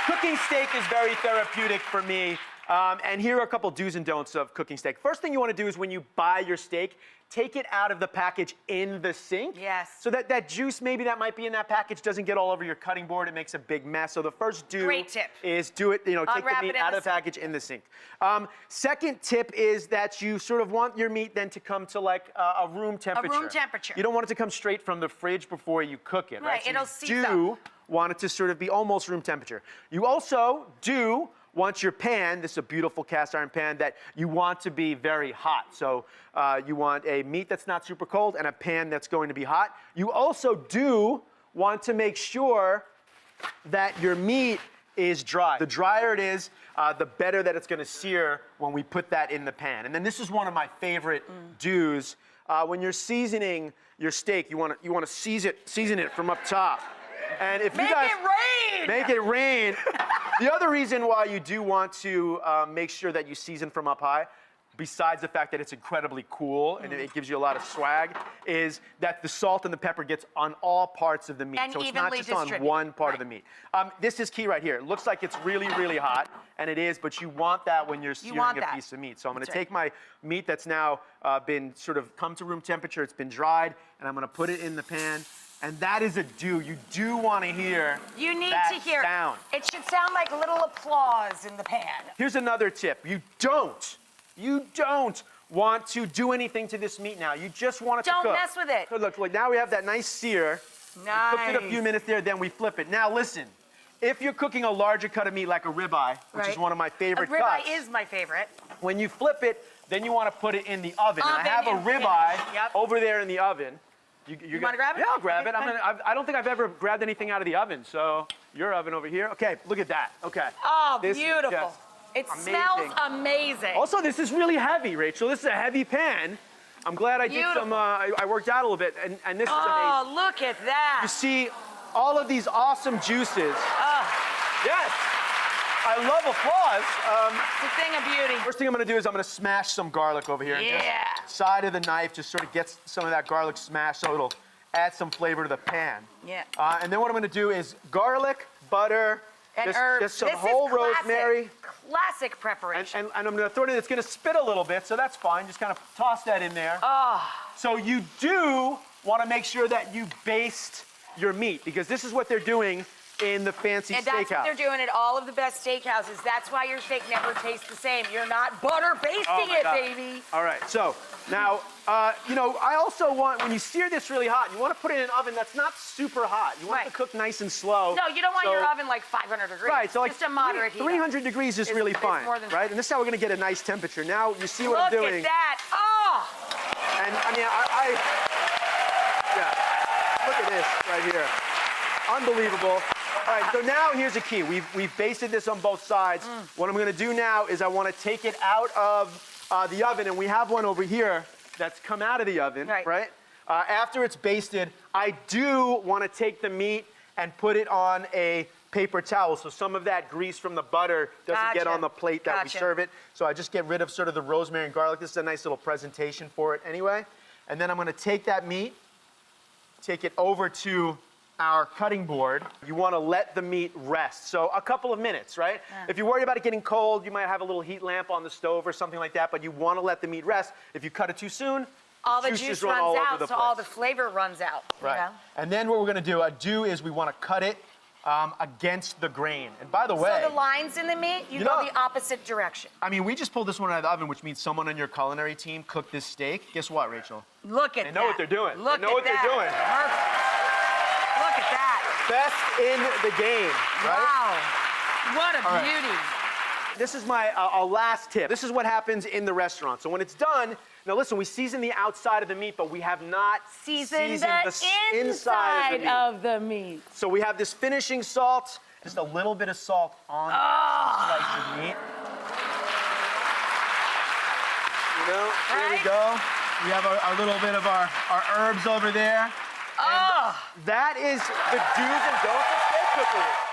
Cooking steak is very therapeutic for me. And here are a couple do's and don'ts of cooking steak. First thing you want to do is when you buy your steak, take it out of the package in the sink. Yes. So that juice maybe that might be in that package doesn't get all over your cutting board. It makes a big mess. So the first do Great tip. is do it, take Unwrap the meat it in out the of the sink. package in the sink. Second tip is that you sort of want your meat then to come to like a room temperature. room temperature. You don't want it to come straight from the fridge before you cook it, right? Right, So it'll you seize do want it to sort of be almost room temperature. You also do want your pan, this is a beautiful cast iron pan, that you want to be very hot. So you want a meat that's not super cold and a pan that's going to be hot. You also do want to make sure that your meat is dry. The drier it is, the better that it's gonna sear when we put that in the pan. And then this is one of my favorite do's. When you're seasoning your steak, you wanna season it from up top. And if you guys make it rain. The other reason why you do want to make sure that you season from up high, besides the fact that it's incredibly cool and it gives you a lot of swag, is that the salt and the pepper gets on all parts of the meat. And so it's not just on one part of the meat. This is key right here. It looks like it's really, really hot, and it is, but you want that when you're searing a piece of meat. So I'm gonna take my meat that's now been sort of come to room temperature, it's been dried, and I'm gonna put it in the pan. And that is a do. You do want to hear sound. It should sound like little applause in the pan. Here's another tip. You don't want to do anything to this meat now. You just want it to cook. Don't mess with it. So look, now we have that nice sear. Nice. We cooked it a few minutes there, then we flip it. Now listen, if you're cooking a larger cut of meat like a ribeye, which is one of my favorite cuts. A ribeye is my favorite. When you flip it, then you want to put it in the oven. And I have a ribeye over there in the oven. You want to grab it? Yeah, I'll grab it. I don't think I've ever grabbed anything out of the oven, so your oven over here. Okay, look at that. Okay. Oh, beautiful. It smells amazing. Also, this is really heavy, Rachel. This is a heavy pan. I'm glad I did some, I worked out a little bit, and this is amazing. Oh, look at that. You see all of these awesome juices. Yes. I love applause. It's a thing of beauty. First thing I'm gonna do is I'm gonna smash some garlic over here. And just side of the knife, just sort of gets some of that garlic smashed so it'll add some flavor to the pan. Yeah. And then what I'm gonna do is garlic, butter, and herbs. Just some whole rosemary. Classic preparation. And I'm gonna throw it in, it's gonna spit a little bit, so that's fine. Just kind of toss that in there. So you do wanna make sure that you baste your meat, because this is what they're doing in the fancy steakhouse. And that's what they're doing at all of the best steakhouses. That's why your steak never tastes the same. You're not butter basting it, baby. All right, so now, I also want, when you sear this really hot, you want to put it in an oven that's not super hot. You want it to cook nice and slow. No, you don't want your oven like 500 degrees. Right, so like just a moderate heat. 300 degrees is really fine, right? And this is how we're going to get a nice temperature. Now, you see what I'm doing. Look at that. Oh! And I mean, look at this right here. Unbelievable. All right, so now here's the key. We've basted this on both sides. What I'm gonna do now is I wanna take it out of the oven, and we have one over here that's come out of the oven, right? After it's basted, I do wanna take the meat and put it on a paper towel, so some of that grease from the butter doesn't get on the plate that we serve it. So I just get rid of sort of the rosemary and garlic. This is a nice little presentation for it anyway. And then I'm gonna take that meat, take it over to our cutting board. You want to let the meat rest. So a couple of minutes, right? If you worry about it getting cold, you might have a little heat lamp on the stove or something like that, but you want to let the meat rest. If you cut it too soon, all the juice runs out, so all the flavor runs out. Right. You know? And then what we're going to do, is we want to cut it against the grain. And by the way... So the lines in the meat, you go the opposite direction. I mean, we just pulled this one out of the oven, which means someone on your culinary team cooked this steak. Guess what, Rachel? Look at that. They know what they're doing. Look they know what they're doing. Perfect. Look at that. Best in the game, right? Wow. What a beauty. This is my last tip. This is what happens in the restaurant. So when it's done, now listen, we season the outside of the meat, but we have not seasoned the inside of the meat. So we have this finishing salt, just a little bit of salt on the slice of meat. There we go. We have a little bit of our herbs over there. That is the do's and don'ts of steak cookery.